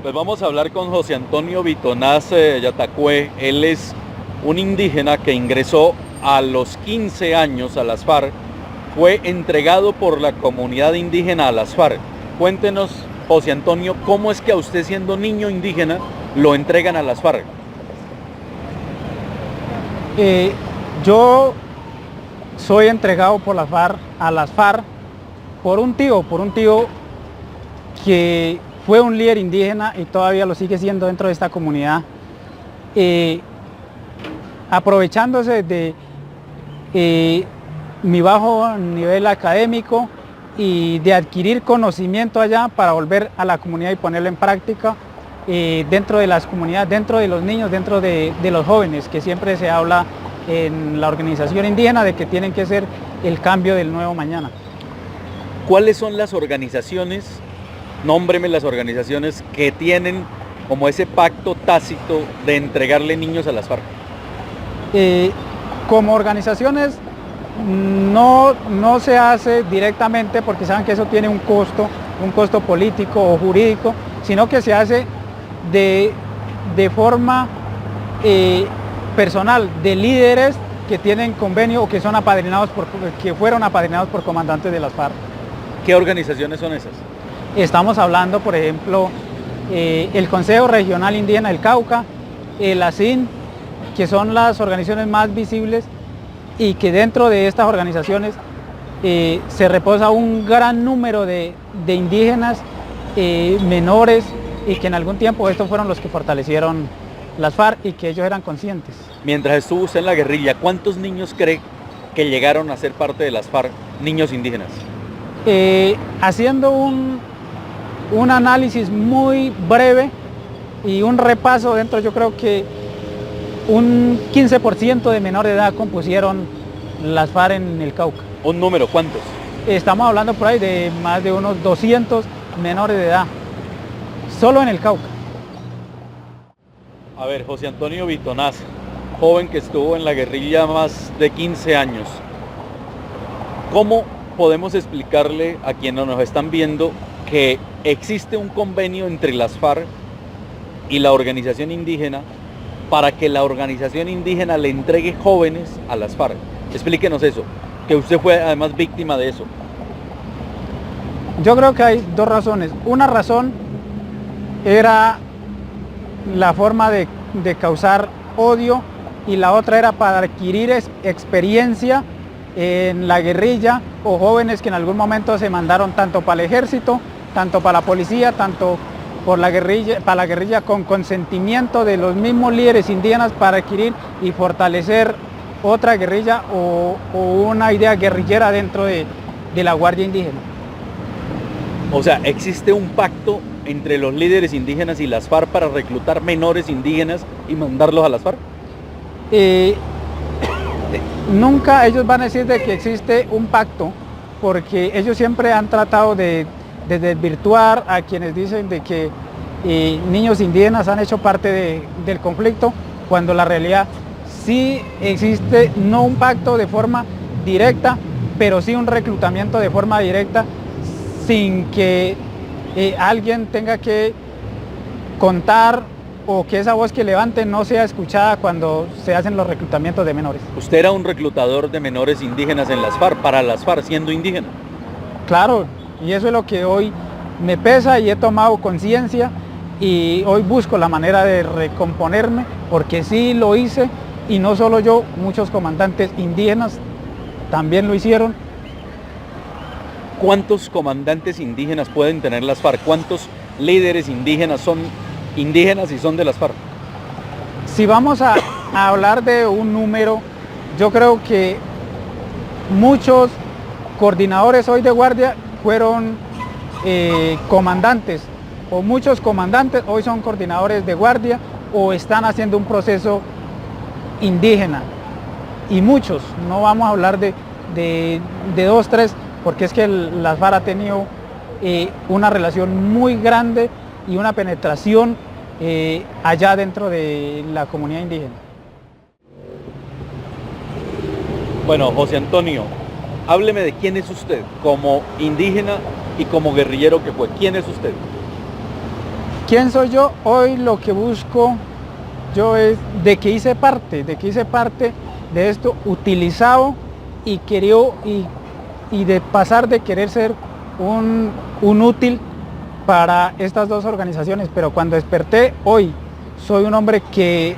Pues vamos a hablar con José Antonio Bitonaz Yatacué. Él es un indígena que ingresó a los 15 años a las FARC. Fue entregado por la comunidad indígena a las FARC. Cuéntenos, José Antonio, ¿cómo es que a usted, siendo niño indígena, lo entregan a las FARC? Yo soy entregado por las FARC, a las FARC por un tío que fue un líder indígena y todavía lo sigue siendo dentro de esta comunidad, aprovechándose de mi bajo nivel académico y de adquirir conocimiento allá para volver a la comunidad y ponerlo en práctica dentro de las comunidades, dentro de los niños, dentro de los jóvenes, que siempre se habla en la organización indígena de que tienen que ser el cambio del nuevo mañana. ¿Cuáles son las organizaciones, nómbreme las organizaciones que tienen como ese pacto tácito de entregarle niños a las FARC? Como organizaciones no se hace directamente porque saben que eso tiene un costo político o jurídico, sino que se hace de forma personal, de líderes que tienen convenio o que son apadrinados que fueron apadrinados por comandantes de las FARC. ¿Qué organizaciones son esas? Estamos hablando, por ejemplo, el Consejo Regional Indígena del Cauca, el ASIN, que son las organizaciones más visibles y que dentro de estas organizaciones se reposa un gran número de indígenas menores y que en algún tiempo estos fueron los que fortalecieron las FARC y que ellos eran conscientes. Mientras estuvo usted en la guerrilla, ¿cuántos niños cree que llegaron a ser parte de las FARC, niños indígenas? Haciendo un análisis muy breve y un repaso dentro, yo creo que un 15% de menor de edad compusieron las FARC en el Cauca. ¿Un número? ¿Cuántos? Estamos hablando por ahí de más de unos 200 menores de edad, solo en el Cauca. A ver, José Antonio Bitonaz, joven que estuvo en la guerrilla más de 15 años. ¿Cómo podemos explicarle a quienes nos están viendo que existe un convenio entre las FARC y la organización indígena para que la organización indígena le entregue jóvenes a las FARC? Explíquenos eso, que usted fue además víctima de eso. Yo creo que hay dos razones. Una razón era la forma de causar odio y la otra era para adquirir experiencia en la guerrilla o jóvenes que en algún momento se mandaron tanto para el ejército, tanto para la policía, tanto para la guerrilla con consentimiento de los mismos líderes indígenas para adquirir y fortalecer otra guerrilla o una idea guerrillera dentro de la Guardia Indígena. O sea, ¿existe un pacto entre los líderes indígenas y las FARC para reclutar menores indígenas y mandarlos a las FARC? Nunca ellos van a decir de que existe un pacto, porque ellos siempre han tratado de desvirtuar a quienes dicen de que niños indígenas han hecho parte del conflicto, cuando la realidad sí existe, no un pacto de forma directa, pero sí un reclutamiento de forma directa sin que alguien tenga que contar o que esa voz que levante no sea escuchada cuando se hacen los reclutamientos de menores. ¿Usted era un reclutador de menores indígenas en las FARC, para las FARC, siendo indígena? Claro, y eso es lo que hoy me pesa y he tomado conciencia y hoy busco la manera de recomponerme, porque sí lo hice y no solo yo, muchos comandantes indígenas también lo hicieron. ¿Cuántos comandantes indígenas pueden tener las FARC? ¿Cuántos líderes indígenas son indígenas y son de las FARC? Si vamos a hablar de un número, yo creo que muchos coordinadores hoy de guardia fueron comandantes, o muchos comandantes hoy son coordinadores de guardia o están haciendo un proceso indígena. Y muchos, no vamos a hablar de dos, tres, porque es que las FARC ha tenido una relación muy grande y una penetración allá dentro de la comunidad indígena. Bueno, José Antonio, hábleme de quién es usted, como indígena y como guerrillero que fue. ¿Quién es usted? ¿Quién soy yo? Hoy lo que busco yo es de que hice parte de esto, utilizado y querido y de pasar de querer ser un útil para estas dos organizaciones, pero cuando desperté hoy soy un hombre que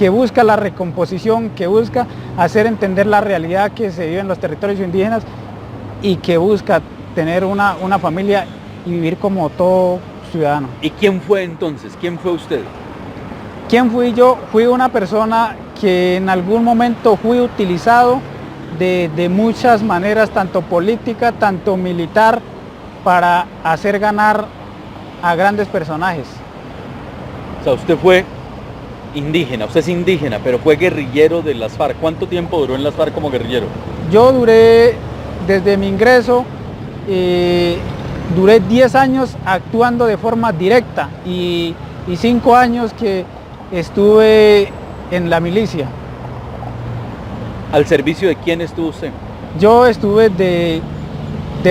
busca la recomposición, que busca hacer entender la realidad que se vive en los territorios indígenas y que busca tener una familia y vivir como todo ciudadano. ¿Y quién fue entonces? ¿Quién fue usted? ¿Quién fui yo? Fui una persona que en algún momento fui utilizado de muchas maneras, tanto política, tanto militar, para hacer ganar a grandes personajes. O sea, usted fue indígena, usted es indígena, pero fue guerrillero de las FARC. ¿Cuánto tiempo duró en las FARC como guerrillero? Yo duré, desde mi ingreso, duré 10 años actuando de forma directa y 5 años que estuve en la milicia. ¿Al servicio de quién estuvo usted? Yo estuve de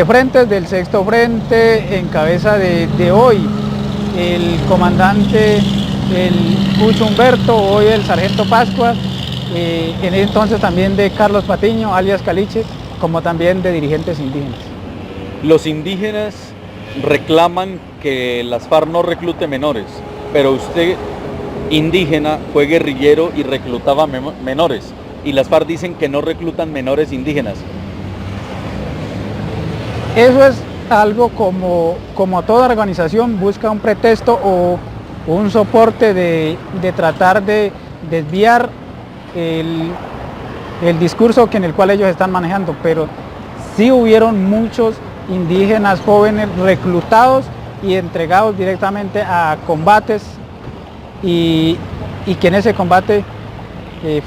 frentes del sexto frente en cabeza de hoy, el comandante, el Cucho Humberto, hoy el sargento Pascua, en ese entonces también de Carlos Patiño, alias Caliche, como también de dirigentes indígenas. Los indígenas reclaman que las FARC no reclute menores, pero usted, indígena, fue guerrillero y reclutaba menores, y las FARC dicen que no reclutan menores indígenas. Eso es algo como toda organización busca un pretexto o un soporte de tratar de desviar el discurso en el cual ellos están manejando, pero sí hubieron muchos indígenas jóvenes reclutados y entregados directamente a combates y que en ese combate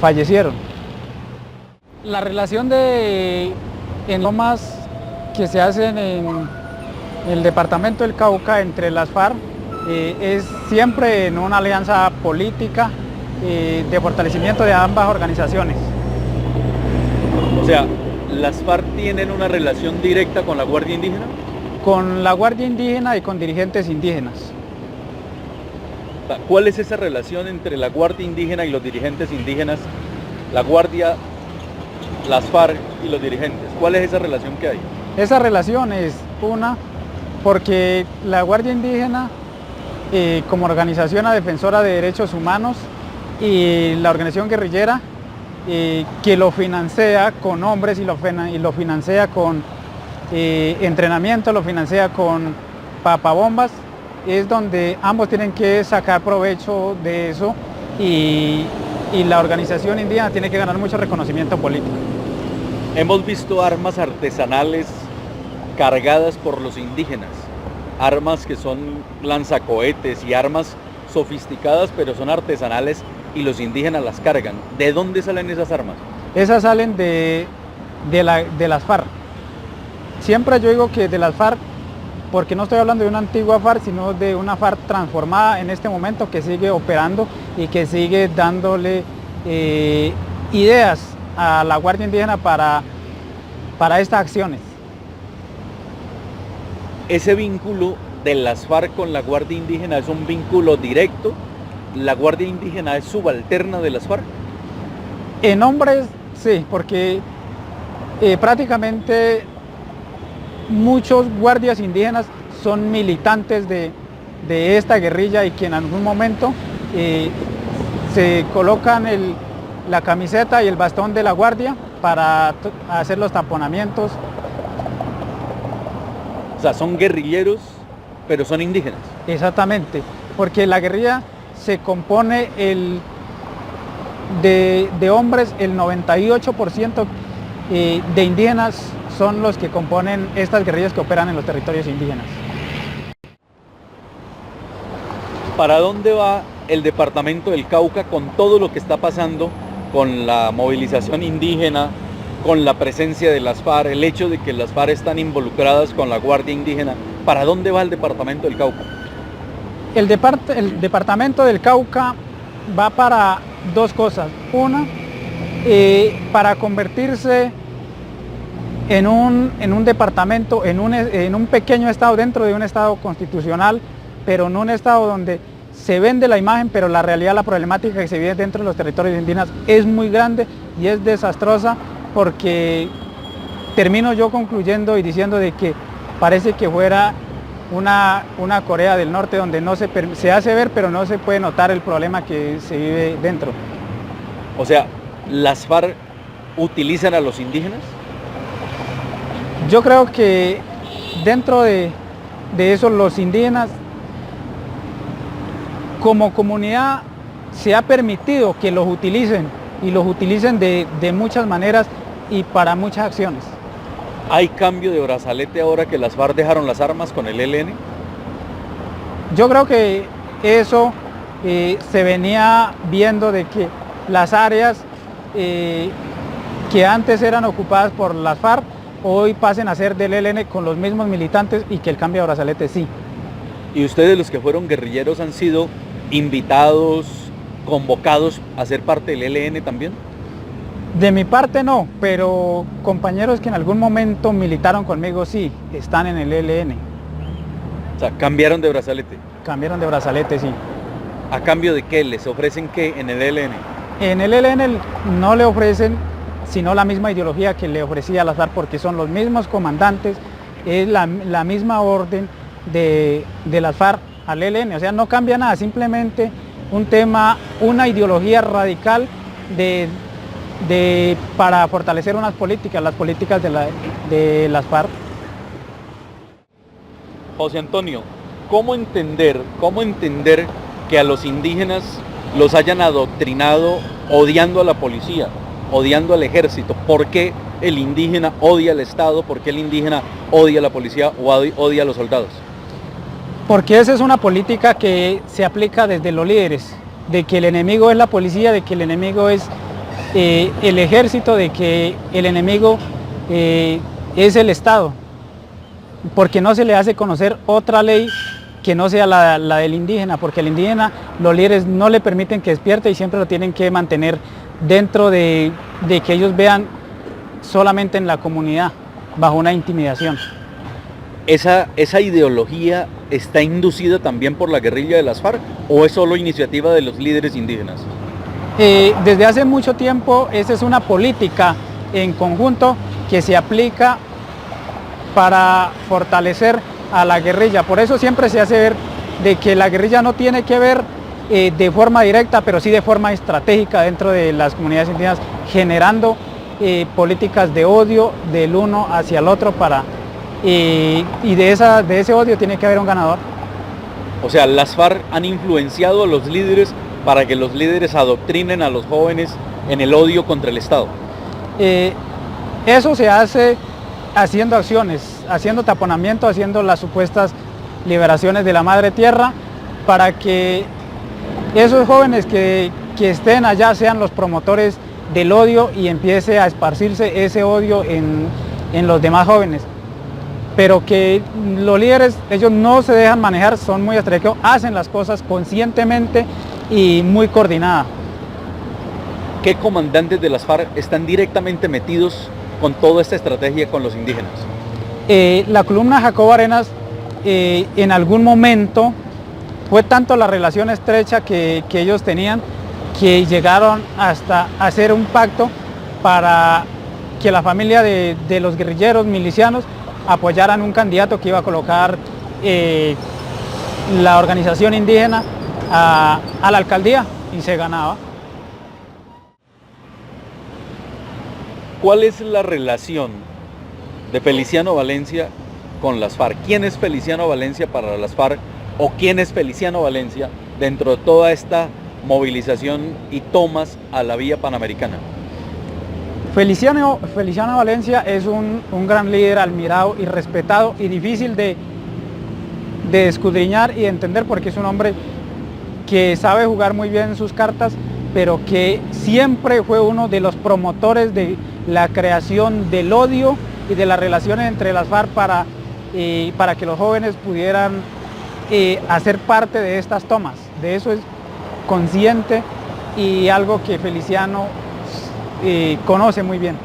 fallecieron. La relación en lomas que se hacen en el departamento del Cauca entre las FARC es siempre en una alianza política de fortalecimiento de ambas organizaciones. O sea, ¿las FARC tienen una relación directa con la Guardia Indígena? Con la Guardia Indígena y con dirigentes indígenas. ¿Cuál es esa relación entre la Guardia Indígena y los dirigentes indígenas? La Guardia, las FARC y los dirigentes. ¿Cuál es esa relación que hay? Esa relación es una porque la Guardia Indígena como organización defensora de derechos humanos y la organización guerrillera que lo financia con hombres y lo financia con entrenamiento, lo financia con papabombas, es donde ambos tienen que sacar provecho de eso y la organización indígena tiene que ganar mucho reconocimiento político. Hemos visto armas artesanales cargadas por los indígenas, armas que son lanzacohetes y armas sofisticadas, pero son artesanales y los indígenas las cargan. ¿De dónde salen esas armas? Esas salen de las FARC. Siempre yo digo que de las FARC, porque no estoy hablando de una antigua FARC, sino de una FARC transformada en este momento que sigue operando y que sigue dándole ideas a la Guardia Indígena para estas acciones. Ese vínculo de las FARC con la Guardia Indígena es un vínculo directo. ¿La Guardia Indígena es subalterna de las FARC? En hombres sí, porque prácticamente muchos guardias indígenas son militantes de esta guerrilla y que en algún momento se colocan la camiseta y el bastón de la guardia para hacer los taponamientos. O sea, son guerrilleros, pero son indígenas. Exactamente, porque la guerrilla se compone de hombres, el 98% de indígenas son los que componen estas guerrillas que operan en los territorios indígenas. ¿Para dónde va el departamento del Cauca con todo lo que está pasando con la movilización indígena, con la presencia de las FARC, el hecho de que las FARC están involucradas con la Guardia Indígena? ¿Para dónde va el departamento del Cauca? El departamento del Cauca va para dos cosas. Una, para convertirse en un departamento, en un pequeño estado dentro de un estado constitucional pero en un estado donde se vende la imagen, pero la realidad, la problemática que se vive dentro de los territorios indígenas es muy grande y es desastrosa, porque termino yo concluyendo y diciendo de que parece que fuera una Corea del Norte donde no se hace ver, pero no se puede notar el problema que se vive dentro. O sea, ¿las FARC utilizan a los indígenas? Yo creo que dentro de eso los indígenas como comunidad se ha permitido que los utilicen y los utilicen de muchas maneras y para muchas acciones. ¿Hay cambio de brazalete ahora que las FARC dejaron las armas con el ELN? Yo creo que eso se venía viendo, de que las áreas que antes eran ocupadas por las FARC hoy pasen a ser del ELN con los mismos militantes, y que el cambio de brazalete sí. ¿Y ustedes, los que fueron guerrilleros, han sido invitados, convocados a ser parte del ELN también? De mi parte no, pero compañeros que en algún momento militaron conmigo sí, están en el ELN. O sea, cambiaron de brazalete. Cambiaron de brazalete, sí. ¿A cambio de qué? ¿Les ofrecen qué en el ELN? En el ELN no le ofrecen sino la misma ideología que le ofrecía a las FARC, porque son los mismos comandantes, es la misma orden de las FARC al ELN, o sea, no cambia nada, simplemente un tema, una ideología radical para fortalecer las políticas de las FARC. José Antonio, ¿cómo entender que a los indígenas los hayan adoctrinado odiando a la policía, odiando al ejército? ¿Por qué el indígena odia al Estado? ¿Por qué el indígena odia a la policía o odia a los soldados? Porque esa es una política que se aplica desde los líderes, de que el enemigo es la policía, de que el enemigo es el ejército, de que el enemigo es el Estado, porque no se le hace conocer otra ley que no sea la del indígena, porque al indígena los líderes no le permiten que despierte y siempre lo tienen que mantener dentro de que ellos vean solamente en la comunidad, bajo una intimidación. ¿Esa ideología está inducida también por la guerrilla de las FARC o es solo iniciativa de los líderes indígenas? Desde hace mucho tiempo esa es una política en conjunto que se aplica para fortalecer a la guerrilla. Por eso siempre se hace ver de que la guerrilla no tiene que ver de forma directa, pero sí de forma estratégica dentro de las comunidades indígenas, generando políticas de odio del uno hacia el otro y de ese odio tiene que haber un ganador. O sea, las FARC han influenciado a los líderes para que los líderes adoctrinen a los jóvenes en el odio contra el Estado. Eso se hace haciendo acciones, haciendo taponamiento, haciendo las supuestas liberaciones de la madre tierra, para que esos jóvenes que estén allá sean los promotores del odio y empiece a esparcirse ese odio en los demás jóvenes. Pero que los líderes, ellos no se dejan manejar, son muy estratégicos, hacen las cosas conscientemente y muy coordinadas. ¿Qué comandantes de las FARC están directamente metidos con toda esta estrategia con los indígenas? La columna Jacobo Arenas en algún momento fue tanto la relación estrecha que ellos tenían, que llegaron hasta hacer un pacto para que la familia de los guerrilleros milicianos apoyaran un candidato que iba a colocar la organización indígena a la alcaldía, y se ganaba. ¿Cuál es la relación de Feliciano Valencia con las FARC? ¿Quién es Feliciano Valencia para las FARC o quién es Feliciano Valencia dentro de toda esta movilización y tomas a la vía panamericana? Feliciano Valencia es un gran líder, admirado y respetado, y difícil de escudriñar y de entender, porque es un hombre que sabe jugar muy bien sus cartas, pero que siempre fue uno de los promotores de la creación del odio y de las relaciones entre las FARC para que los jóvenes pudieran hacer parte de estas tomas. De eso es consciente y algo que Feliciano conoce muy bien.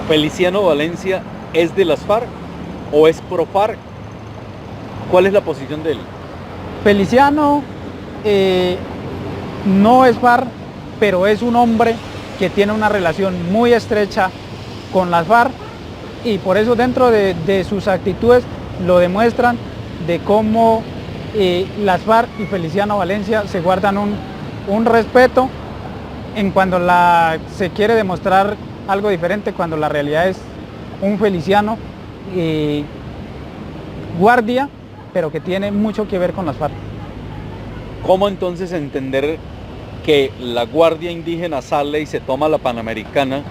¿Feliciano Valencia es de las FARC o es pro FARC? ¿Cuál es la posición de él? Feliciano no es FARC, pero es un hombre que tiene una relación muy estrecha con las FARC y por eso dentro de sus actitudes lo demuestran de cómo las FARC y Feliciano Valencia se guardan un respeto en cuando se quiere demostrar algo diferente, cuando la realidad es un Feliciano guardia, pero que tiene mucho que ver con las FARC. ¿Cómo entonces entender que la Guardia Indígena sale y se toma la Panamericana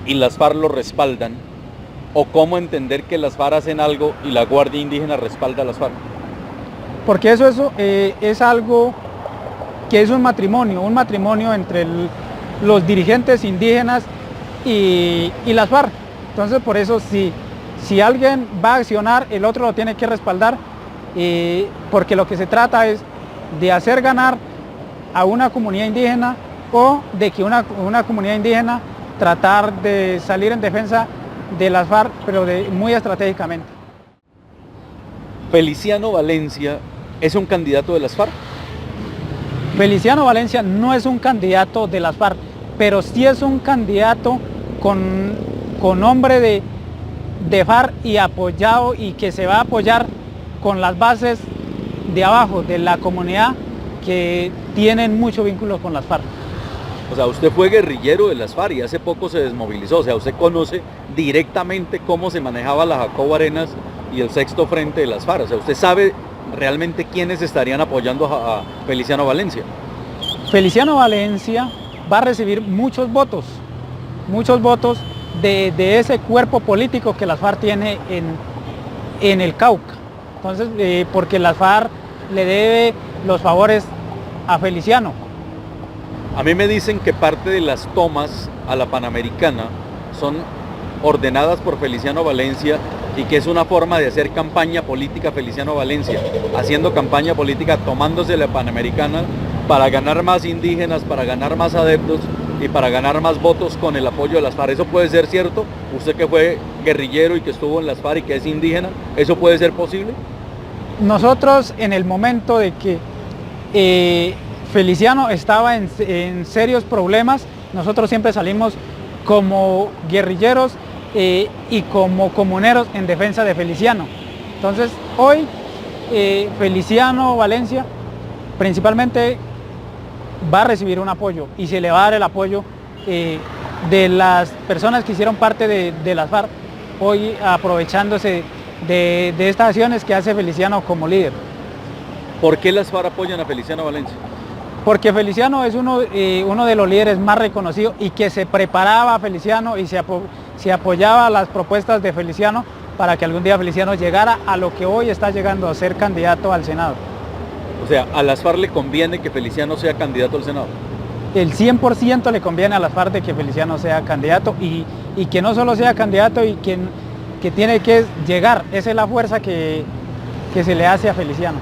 y las FARC lo respaldan? ¿O cómo entender que las FARC hacen algo y la Guardia Indígena respalda a las FARC? Porque eso es algo que es un matrimonio entre los dirigentes indígenas y las FARC. Entonces por eso si alguien va a accionar, el otro lo tiene que respaldar, porque lo que se trata es de hacer ganar a una comunidad indígena o de que una comunidad indígena tratar de salir en defensa de las FARC, pero muy estratégicamente. ¿Feliciano Valencia es un candidato de las FARC? Feliciano Valencia no es un candidato de las FARC, pero sí es un candidato con nombre de FARC y apoyado, y que se va a apoyar con las bases de abajo, de la comunidad, que tienen mucho vínculo con las FARC. O sea, usted fue guerrillero de las FARC y hace poco se desmovilizó. O sea, usted conoce directamente cómo se manejaba la Jacobo Arenas y el Sexto Frente de las FARC. O sea, usted sabe realmente quiénes estarían apoyando a Feliciano Valencia. Feliciano Valencia va a recibir muchos votos de ese cuerpo político que las FARC tiene en el Cauca. Entonces, porque las FARC le debe los favores a Feliciano. A mí me dicen que parte de las tomas a la Panamericana son ordenadas por Feliciano Valencia y que es una forma de hacer campaña política Feliciano Valencia, haciendo campaña política tomándose la Panamericana para ganar más indígenas, para ganar más adeptos y para ganar más votos con el apoyo de las FARC. ¿Eso puede ser cierto? Usted que fue guerrillero y que estuvo en las FARC y que es indígena, ¿eso puede ser posible? Nosotros, en el momento de que Feliciano estaba en serios problemas, nosotros siempre salimos como guerrilleros y como comuneros en defensa de Feliciano. Entonces hoy Feliciano Valencia principalmente va a recibir un apoyo y se le va a dar el apoyo de las personas que hicieron parte de las FARC, hoy aprovechándose de estas acciones que hace Feliciano como líder. ¿Por qué las FARC apoyan a Feliciano Valencia? Porque Feliciano es uno de los líderes más reconocidos y que se preparaba a Feliciano y se apoyaba a las propuestas de Feliciano para que algún día Feliciano llegara a lo que hoy está llegando, a ser candidato al Senado. O sea, ¿a las FARC le conviene que Feliciano sea candidato al Senado? El 100% le conviene a las FARC de que Feliciano sea candidato y que no solo sea candidato y que tiene que llegar. Esa es la fuerza que se le hace a Feliciano.